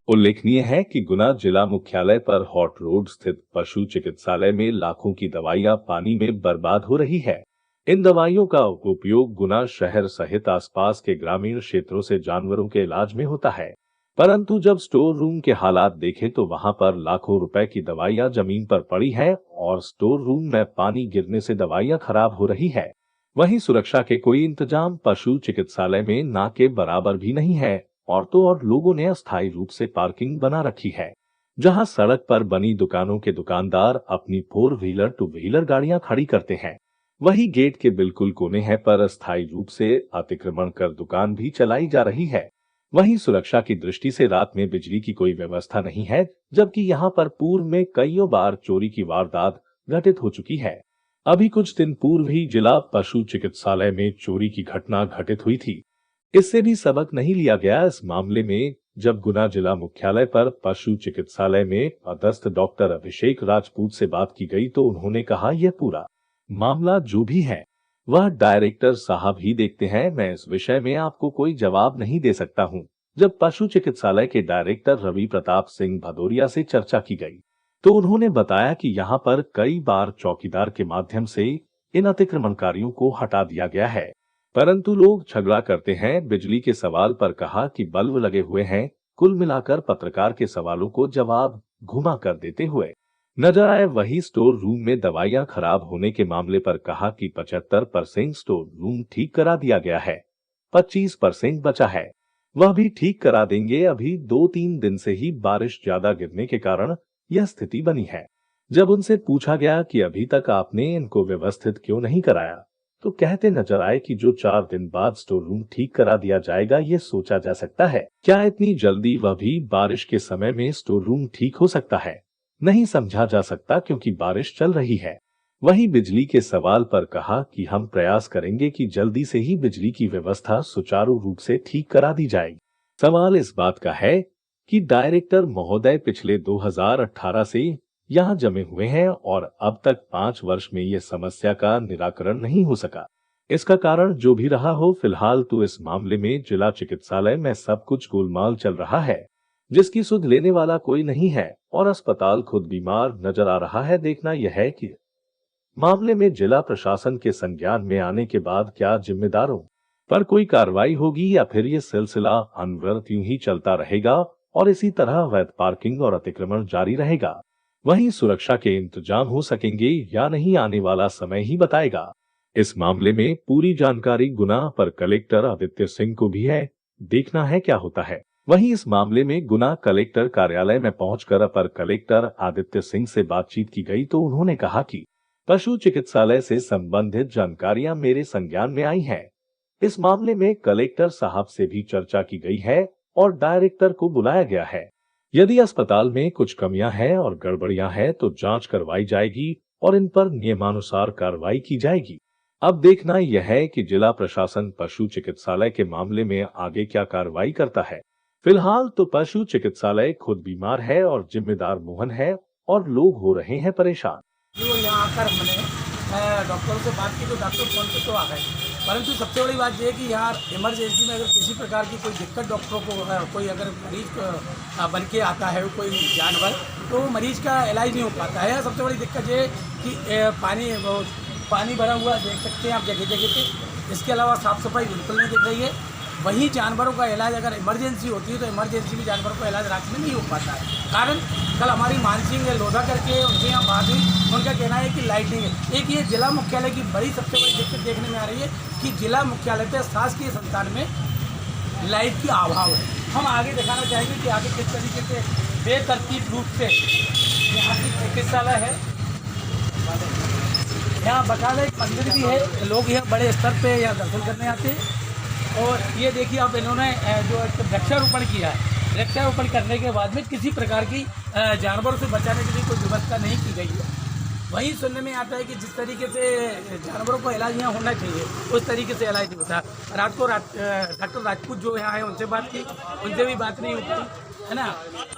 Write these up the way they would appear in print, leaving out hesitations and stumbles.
उल्लेखनीय है कि गुना जिला मुख्यालय पर हॉट रोड स्थित पशु चिकित्सालय में लाखों की दवाइयां पानी में बर्बाद हो रही है। इन दवाइयों का उपयोग गुना शहर सहित आसपास के ग्रामीण क्षेत्रों से जानवरों के इलाज में होता है। परंतु जब स्टोर रूम के हालात देखें तो वहां पर लाखों रुपए की दवाइयां जमीन पर पड़ी है और स्टोर रूम में पानी गिरने से दवाइयां खराब हो रही है। वहीं सुरक्षा के कोई इंतजाम पशु चिकित्सालय में ना के बराबर भी नहीं है। और तो और लोगों ने अस्थायी रूप से पार्किंग बना रखी है, जहां सड़क पर बनी दुकानों के दुकानदार अपनी 4 व्हीलर टू व्हीलर गाड़ियां खड़ी करते हैं। वही गेट के बिल्कुल कोने हैं पर अस्थायी रूप से अतिक्रमण कर दुकान भी चलाई जा रही है। वहीं सुरक्षा की दृष्टि से रात में बिजली की कोई व्यवस्था नहीं है, जबकि यहां पर पूर्व में कईयों बार चोरी की वारदात घटित हो चुकी है। अभी कुछ दिन पूर्व ही जिला पशु चिकित्सालय में चोरी की घटना घटित हुई थी। इससे भी सबक नहीं लिया गया। इस मामले में जब गुना जिला मुख्यालय पर पशु चिकित्सालय में पदस्थ डॉक्टर अभिषेक राजपूत से बात की गई तो उन्होंने कहा, यह पूरा मामला जो भी है वह डायरेक्टर साहब ही देखते हैं, मैं इस विषय में आपको कोई जवाब नहीं दे सकता हूं। जब पशु चिकित्सालय के डायरेक्टर रवि प्रताप सिंह भदौरिया से चर्चा की गई तो उन्होंने बताया कि यहां पर कई बार चौकीदार के माध्यम से इन अतिक्रमणकारियों को हटा दिया गया है, परंतु लोग झगड़ा करते हैं। बिजली के सवाल पर कहा कि बल्ब लगे हुए हैं। कुल मिलाकर पत्रकार के सवालों को जवाब घुमा कर देते हुए नजर आए। वही स्टोर रूम में दवाइयां खराब होने के मामले पर कहा कि 75% स्टोर रूम ठीक करा दिया गया है, 25% बचा है, वह भी ठीक करा देंगे। अभी 2-3 दिन से ही बारिश ज्यादा गिरने के कारण यह स्थिति बनी है। जब उनसे पूछा गया कि अभी तक आपने इनको व्यवस्थित क्यों नहीं कराया तो कहते नजर आए कि जो 4 दिन बाद स्टोर रूम ठीक करा दिया जाएगा ये सोचा जा सकता है। क्या इतनी जल्दी, वह भी बारिश के समय में, स्टोर रूम ठीक हो सकता है? नहीं समझा जा सकता क्योंकि बारिश चल रही है। वहीं बिजली के सवाल पर कहा कि हम प्रयास करेंगे कि जल्दी से ही बिजली की व्यवस्था सुचारू रूप से ठीक करा दी जाएगी। सवाल इस बात का है कि डायरेक्टर महोदय पिछले 2018 से यहाँ जमे हुए हैं और अब तक 5 वर्ष में ये समस्या का निराकरण नहीं हो सका। इसका कारण जो भी रहा हो, फिलहाल तो इस मामले में जिला चिकित्सालय में सब कुछ गोलमाल चल रहा है, जिसकी सुध लेने वाला कोई नहीं है और अस्पताल खुद बीमार नजर आ रहा है। देखना यह है कि मामले में जिला प्रशासन के संज्ञान में आने के बाद क्या जिम्मेदारों पर कोई कार्रवाई होगी या फिर ये सिलसिला अनवरत यूं ही चलता रहेगा और इसी तरह अवैध पार्किंग और अतिक्रमण जारी रहेगा। वहीं सुरक्षा के इंतजाम हो सकेंगे या नहीं, आने वाला समय ही बताएगा। इस मामले में पूरी जानकारी गुना पर कलेक्टर आदित्य सिंह को भी है, देखना है क्या होता है। वहीं इस मामले में गुना कलेक्टर कार्यालय में पहुंचकर अपर कलेक्टर आदित्य सिंह से बातचीत की गई तो उन्होंने कहा कि पशु चिकित्सालय से संबंधित जानकारियां मेरे संज्ञान में आई हैं। इस मामले में कलेक्टर साहब से भी चर्चा की गई है और डायरेक्टर को बुलाया गया है। यदि अस्पताल में कुछ कमियां हैं और गड़बड़ियां हैं तो जांच करवाई जाएगी और इन पर नियमानुसार कार्रवाई की जाएगी। अब देखना यह है कि जिला प्रशासन पशु चिकित्सालय के मामले में आगे क्या कार्रवाई करता है। फिलहाल तो पशु चिकित्सालय खुद बीमार है और जिम्मेदार मोहन है और लोग हो रहे हैं परेशान। जो यहाँ आकर हमने डॉक्टरों से बात की तो डॉक्टर फोन पे तो आ गए, परंतु सबसे बड़ी बात यह है कि यहाँ इमरजेंसी में अगर किसी प्रकार की कोई दिक्कत डॉक्टरों को कोई अगर मरीज बन के आता है कोई जानवर तो मरीज का इलाज नहीं हो पाता है। सबसे बड़ी दिक्कत ये है कि पानी भरा हुआ देख सकते हैं आप जगह जगह पे। इसके अलावा साफ़ सफाई बिल्कुल नहीं दिख रही है। वहीं जानवरों का इलाज अगर इमरजेंसी होती है तो इमरजेंसी में जानवरों का इलाज रात में नहीं हो पाता है। कारण कल हमारी मानसिंह लोधा करके उनके यहाँ बात हुई, उनका कहना है कि लाइट नहीं है। एक ये जिला मुख्यालय की सबसे बड़ी दिक्कत देखने में आ रही है कि जिला मुख्यालय पे शासकीय संस्थान में लाइट की अभाव है। हम आगे दिखाना चाहेंगे कि आगे किस तरीके से बेतरतीब रूप से यहाँ की चिकित्सालय है। यहाँ बकायदा एक मंदिर भी है, लोग यहाँ बड़े स्तर पे यहाँ दर्शन करने आते हैं। और ये देखिए अब इन्होंने जो वृक्षारोपण किया है, वृक्षारोपण करने के बाद में किसी प्रकार की जानवरों से बचाने के लिए कोई व्यवस्था नहीं की गई है। वहीं सुनने में आता है कि जिस तरीके से जानवरों का इलाज यहाँ होना चाहिए उस तरीके से इलाज नहीं होता। रात को डॉक्टर राजपूत जो यहाँ है उनसे बात की, उनसे भी बात नहीं होती है ना।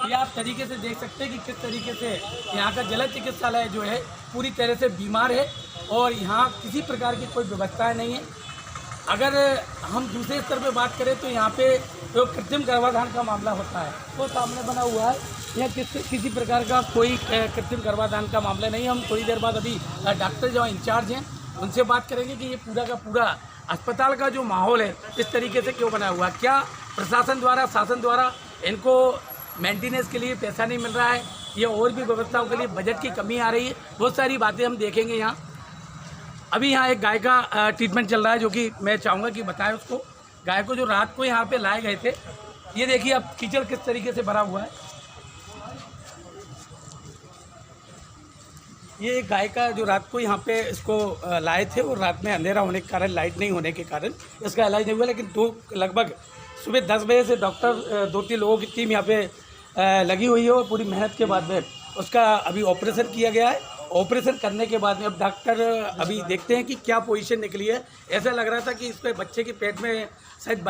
ये आप तरीके से देख सकते हैं कि किस तरीके से यहाँ का जिला चिकित्सालय जो है पूरी तरह से बीमार है और यहाँ किसी प्रकार की कोई व्यवस्था नहीं है। अगर हम दूसरे स्तर पे बात करें तो यहाँ पे जो कृत्रिम गर्भाधान का मामला होता है वो सामने बना हुआ है। यहाँ किसी प्रकार का कोई कृत्रिम गर्भाधान का मामला नहीं। हम थोड़ी देर बाद अभी डॉक्टर जो इंचार्ज हैं उनसे बात करेंगे कि ये पूरा का पूरा अस्पताल का जो माहौल है इस तरीके से क्यों बना हुआ है, क्या प्रशासन द्वारा शासन द्वारा इनको मेंटेनेंस के लिए पैसा नहीं मिल रहा है या और भी व्यवस्थाओं के लिए बजट की कमी आ रही है। बहुत सारी बातें हम देखेंगे यहाँ। अभी यहाँ एक गाय का ट्रीटमेंट चल रहा है जो कि मैं चाहूँगा कि बताएं उसको। गाय को जो रात को यहाँ पे लाए गए थे, ये देखिए अब कीचड़ किस तरीके से भरा हुआ है। ये एक गाय का जो रात को यहाँ पे इसको लाए थे और रात में अंधेरा होने के कारण, लाइट नहीं होने के कारण इसका इलाज नहीं हुआ। लेकिन लगभग सुबह 10 बजे से डॉक्टर 2-3 लोगों की टीम यहाँ पे लगी हुई है और पूरी मेहनत के बाद में उसका अभी ऑपरेशन किया गया है। ऑपरेशन करने के बाद में अब डॉक्टर अभी देखते हैं कि क्या पोजीशन निकली है। ऐसा लग रहा था कि इस पर बच्चे के पेट में शायद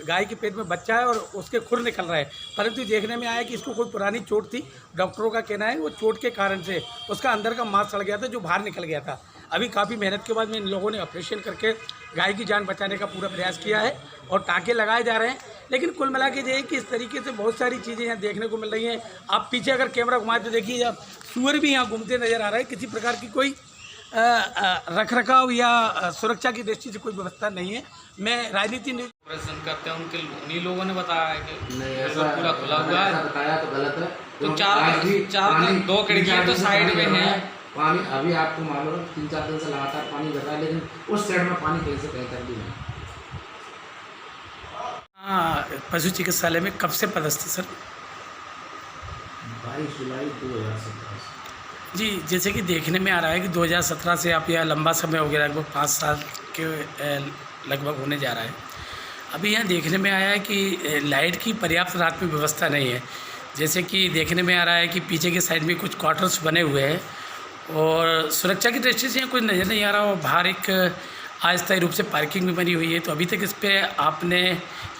गाय के पेट में बच्चा है और उसके खुर निकल रहा है, परंतु देखने में आया कि इसको कोई पुरानी चोट थी। डॉक्टरों का कहना है वो चोट के कारण से उसका अंदर का मांस सड़ गया था जो बाहर निकल गया था। अभी काफ़ी मेहनत के बाद में इन लोगों ने ऑपरेशन करके गाय की जान बचाने का पूरा प्रयास किया है और टाँके लगाए जा रहे हैं। लेकिन कुल मिला के ये कि इस तरीके से बहुत सारी चीज़ें यहाँ देखने को मिल रही हैं। आप पीछे अगर कैमरा घुमाए तो देखिए अब सूअर भी यहाँ घूमते नज़र आ रहे हैं। किसी प्रकार की कोई रखरखाव या सुरक्षा की दृष्टि से कोई व्यवस्था नहीं है। मैं राजनीति ऑपरेशन करते हैं उनके उन्हीं लोगों ने बताया है कि नहीं ऐसा पूरा खुला हुआ है, बताया तो गलत है। तो चार 2 खिड़कियाँ तो साइड में हैं। पानी अभी आपको मालूम है 3-4 दिन से लगातार पानी गिर रहा है, लेकिन उस साइड में पानी कहीं से कहीं तक भी नहीं। पशु चिकित्सालय में कब से पदस्थ सर? 22 जुलाई 2017 जी, जैसे कि देखने में आ रहा है कि 2017 से आप यह लंबा समय हो गया, लगभग 5 साल के लगभग होने जा रहा है। अभी यहाँ देखने में आया है कि लाइट की पर्याप्त रात में व्यवस्था नहीं है। जैसे कि देखने में आ रहा है कि पीछे के साइड में कुछ क्वार्टर्स बने हुए हैं और सुरक्षा की दृष्टि से यहाँ कोई नज़र नहीं आ रहा। और बाहर एक अस्थायी रूप से पार्किंग भी बनी हुई है। तो अभी तक इस पर आपने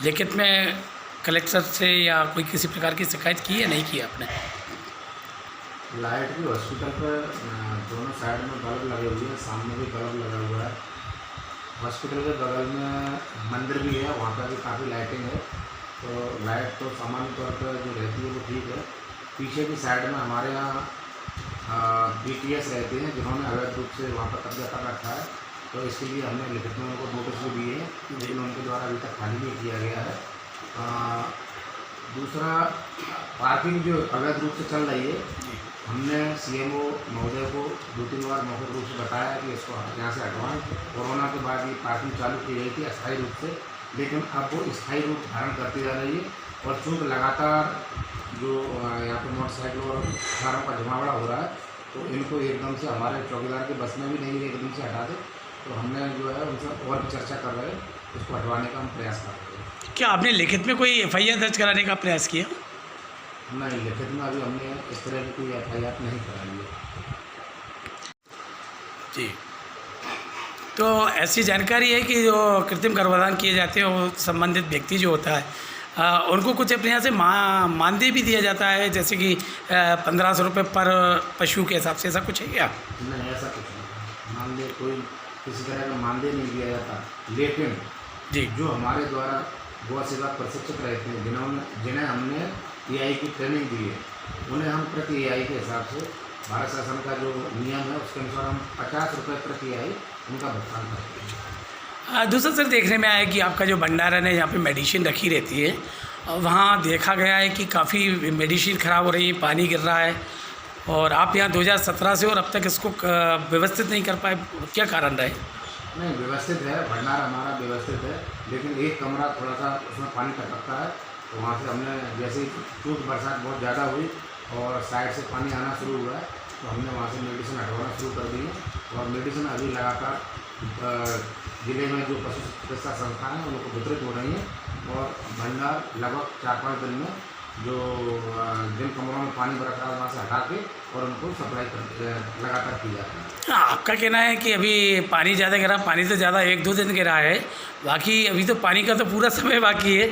लिखित में कलेक्टर से या कोई किसी प्रकार की शिकायत की है, नहीं की आपने? लाइट भी हॉस्पिटल पर दोनों साइड में बल्ब लगे हुए हैं, सामने भी बल्ब लगा हुआ है। हॉस्पिटल के बगल में मंदिर भी है, वहाँ पर भी काफ़ी लाइटिंग है। तो लाइट तो सामान्य तौर पर जो रहती है वो ठीक है। पीछे की साइड में हमारे यहाँ BTS रहते हैं जिन्होंने अवैध रूप से वहाँ पर कब्जा कर रखा है। तो इसके लिए हमने लिखित में उनको नोटिस भी दिए हैं, लेकिन उनके द्वारा अभी तक खाली नहीं किया गया है। दूसरा, पार्किंग जो अवैध रूप से चल रही है, हमने CMO महोदय को 2-3 बार मौखिक रूप से बताया कि इसको यहाँ से हटवाएं। कोरोना के बाद ये पार्किंग चालू की गई थी अस्थायी रूप से, लेकिन अब वो स्थायी रूप धारण करती जा रही है। और चूँकि लगातार जो यहाँ पर मोटरसाइकिल और कारों का जमावड़ा हो रहा है, तो इनको एकदम से हमारे चौकीदार के बस में भी नहीं एकदम से हटा दे। तो हमने जो है उनसे और भी चर्चा कर रहे हैं, इसको हटवाने का हम प्रयास कर रहे हैं। क्या आपने लिखित में कोई FIR दर्ज कराने का प्रयास किया? नहीं, लिखित में अभी हमने इस तरह की कोई FIR नहीं कराई है। जी, तो ऐसी जानकारी है कि जो कृत्रिम गर्भाधान किए जाते हैं वो संबंधित व्यक्ति जो होता है उनको कुछ अपने यहाँ से मानदेय भी दिया जाता है, जैसे कि 1500 रुपये पर पशु के हिसाब से, ऐसा कुछ है क्या? नहीं, ऐसा कुछ नहीं। मानदेय कोई किसी तरह का मानदेय नहीं दिया जाता, लेकिन जी, जो हमारे द्वारा गौ सेवा प्रशिक्षक रहते हैं जिन्हें हमने EI की ट्रेनिंग दी है, उन्हें हम प्रति EI के हिसाब से भारत शासन का जो नियम है उसके अनुसार हम 50 रुपये प्रति EI उनका भुगतान करते हैं। दूसरा सर, देखने में आया कि आपका जो भंडारण है यहाँ पे मेडिसिन रखी रहती है, वहाँ देखा गया है कि काफ़ी मेडिसिन ख़राब हो रही है, पानी गिर रहा है, और आप यहाँ 2017 से और अब तक इसको व्यवस्थित नहीं कर पाए, क्या कारण रहे? नहीं, व्यवस्थित है, भंडार हमारा व्यवस्थित है, लेकिन एक कमरा थोड़ा सा उसमें पानी टपकता है। तो वहाँ से हमने जैसे चूँकि बरसात बहुत ज़्यादा हुई और साइड से पानी आना शुरू हुआ है, तो हमने वहाँ से मेडिसिन हटवाना शुरू कर दी है। और मेडिसिन अभी लगातार जिले में जो पशु चिकित्सा संस्थान हैं उनको वितरित हो रही हैं। और भंडार लगभग 4-5 दिन में जो जिन कमरों में पानी बरस रहा है वहाँ से हटा के और उनको सप्लाई लगातार की जाती है। आपका कहना है कि अभी पानी ज़्यादा गिरा, पानी तो ज़्यादा 1-2 दिन गिरा है, बाकी अभी तो पानी का तो पूरा समय बाकी है,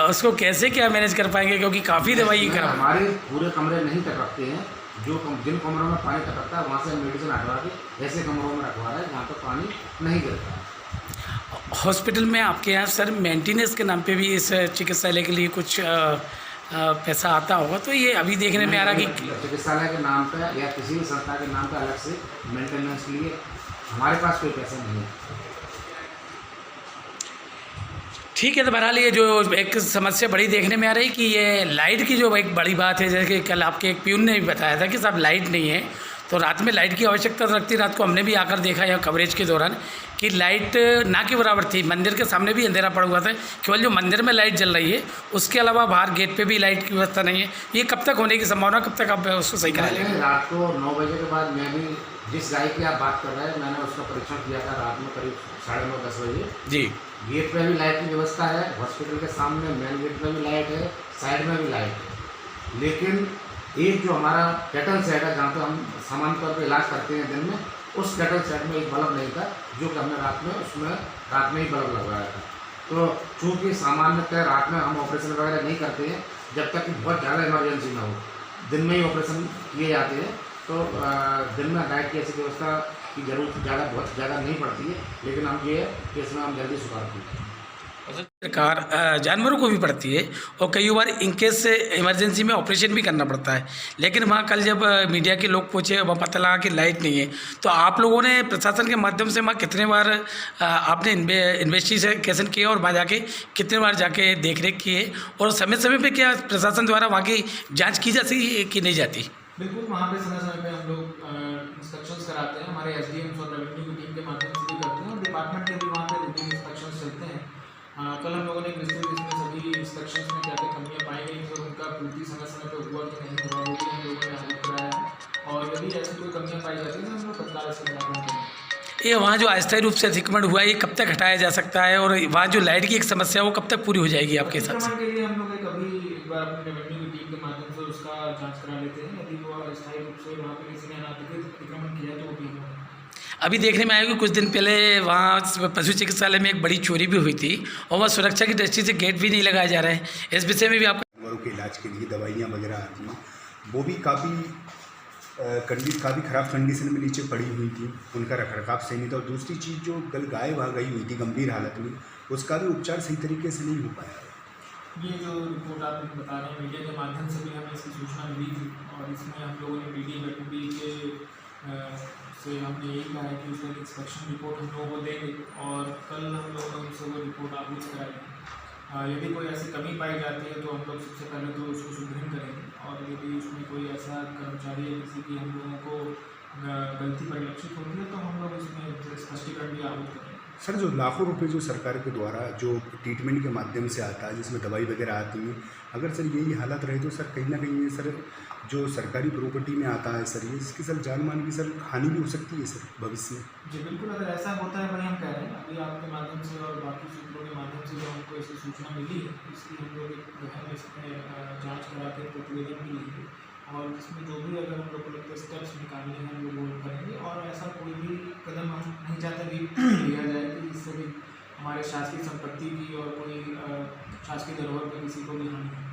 उसको कैसे क्या मैनेज कर पाएंगे, क्योंकि काफ़ी दवाई खराब हमारे पूरे कमरे नहीं टपकते हैं। जिन कमरों में पानी टपकता है वहाँ से मेडिसिन हटवा के ऐसे कमरों में रखवा रहे हैं जहाँ पर पानी नहीं गिरता है। हॉस्पिटल में आपके यहाँ सर मेंटेनेंस के नाम पे भी इस चिकित्सालय के लिए कुछ पैसा आता होगा, तो ये अभी देखने में आ रहा कि चिकित्सालय के नाम पे या किसी भी संस्था के नाम पे अलग से मेंटेनेंस के लिए हमारे पास कोई पैसा नहीं है। ठीक है। तो बहरहाल ये जो एक समस्या बड़ी देखने में आ रही कि ये लाइट की जो एक बड़ी बात है, जैसे कि कल आपके एक प्यून ने भी बताया था कि साहब लाइट नहीं है, तो रात में लाइट की आवश्यकता तो लगती। रात को हमने भी आकर देखा यहाँ कवरेज के दौरान कि लाइट ना के बराबर थी। मंदिर के सामने भी अंधेरा पड़ा हुआ था, केवल जो मंदिर में लाइट जल रही है, उसके अलावा बाहर गेट पे भी लाइट की व्यवस्था नहीं है। ये कब तक होने की संभावना, कब तक आप उसको सही करा लेंगे? रात को 9 बजे के बाद मैं भी जिस गाय की आप बात कर रहे हैं, मैंने उसका परीक्षण किया था रात में करीब 9:30-10 बजे जी। गेट पे भी लाइट की व्यवस्था है, हॉस्पिटल के सामने मेन गेट पे भी लाइट है, साइड में भी लाइट है। लेकिन एक जो हमारा कैटल सेट है जहाँ पे हम सामान्य तौर पर इलाज करते हैं दिन में, उस कैटल सेट में एक बल्ब नहीं था, जो कि हमने रात में ही बल्ब लगवाया था। तो चूँकि सामान्यतः रात में हम ऑपरेशन वगैरह नहीं करते हैं जब तक कि बहुत ज़्यादा इमरजेंसी ना हो, दिन में ही ऑपरेशन किए जाते हैं। तो दिन में लाइट की ऐसी व्यवस्था की जरूरत बहुत ज़्यादा नहीं पड़ती है, लेकिन हम ये है कि इसमें हम जल्दी सुधार करते हैं। सरकार जानवरों को भी पड़ती है और कई बार इनकेस इमरजेंसी में ऑपरेशन भी करना पड़ता है। लेकिन वहाँ कल जब मीडिया के लोग पूछे, वहाँ पता लगा कि लाइट नहीं है, तो आप लोगों ने प्रशासन के माध्यम से वहाँ कितने बार आपने इन्वेस्टिगेशन किया और वहाँ जाके कितने बार जाके देख रेख की है, और समय समय पे क्या प्रशासन द्वारा वहाँ की जाँच की जाती है कि नहीं जाती? बिल्कुल, वहाँ पे समय समय पे हम लोग इंस्पेक्शंस कराते हैं, हमारे एसडीएम और रेवेन्यू की टीम के माध्यम से भी करते हैं, और डिपार्टमेंट के भी वहाँ पे रूटीन इंस्पेक्शंस चलते हैं। कल हम लोगों ने विस्तृत इसमें सभी इंस्पेक्शंस में क्या क्या कमियाँ पाई गई थी और उनका पूर्ति समय समय पर हुआ कि नहीं हुआ, वो भी हम लोगों ने आगे कराया है। और यदि ऐसी कोई कमियाँ पाई जाती है तो हम लोग तत्काल इसका निराकरण करेंगे। ये वहाँ जो अस्थायी रूप से अतिक्रमण हुआ, ये कब तक हटाया जा सकता है, और वहाँ जो लाइट की एक समस्या वो कब तक पूरी हो जाएगी आपके हिसाब से? के लिए हम लोग एक बार अपने रेवेन्यू की टीम के माध्यम से उसका जाँच करा लेते हैं। यदि वो अस्थायी रूप से वहाँ पर किसी ने अनाधिकृत अतिक्रमण किया तो वो भी होगा। अभी देखने में आया कि कुछ दिन पहले वहाँ पशु चिकित्सालय में एक बड़ी चोरी भी हुई थी, और वहाँ सुरक्षा की दृष्टि से गेट भी नहीं लगाया जा रहा है। इस विषय में भी आपका जानवरों के इलाज के लिए दवाइयाँ वगैरह आती हैं, वो भी काफ़ी ख़राब कंडीशन में नीचे पड़ी हुई थी, उनका रखरखाव सही नहीं था। और दूसरी चीज़ जो कल गाय वहाँ गई हुई थी गंभीर हालत में, उसका भी उपचार सही तरीके से नहीं हो पाया। ये जो रिपोर्ट आप बता रहे हैं, मीडिया के माध्यम से भी हमें इसकी सूचना मिली थी, और इसमें हम लोगों ने BD वेटनरी के से हमने यही कहा है कि उसका इंस्पेक्शन रिपोर्ट हम लोगों को देंगे, और कल हम लोगों ने उनसे वो रिपोर्ट आबूज कराई। यदि कोई ऐसी कमी पाई जाती है तो हम लोग सबसे पहले तो उसको सुदृढ़ करेंगे, और यदि उसमें कोई ऐसा कर्मचारी या किसी की हम लोगों को गलती परिलक्षित होती है तो हम लोग उसमें स्पष्टीकरण भी आबूज करेंगे। सर, जो लाखों रुपए जो सरकार के द्वारा जो ट्रीटमेंट के माध्यम से आता है, जिसमें दवाई वगैरह आती है, अगर सर यही हालत रहे तो सर कहीं ना कहीं ये सर जो सरकारी प्रॉपर्टी में आता है सर, ये इसकी सर जान मान की सर हानि भी हो सकती है सर भविष्य में। जी बिल्कुल, अगर ऐसा होता है, वही हम कह रहे हैं। अभी आपके माध्यम से और बाकी सूत्रों के माध्यम से जो हमको ऐसी सूचना मिली है, इसकी हम लोग एक गहन इसमें जाँच करा के प्रतिवेदन भी लेंगे, और इसमें जो भी अगर हम लोग को लगता है स्टेप्स निकालने हैं हम लोग करेंगे। और ऐसा कोई भी कदम हम नहीं चाहते भी लिया जाए कि इससे भी हमारे शासकीय संपत्ति की और कोई शासकीय धरोहर पर किसी को भी हानि हो।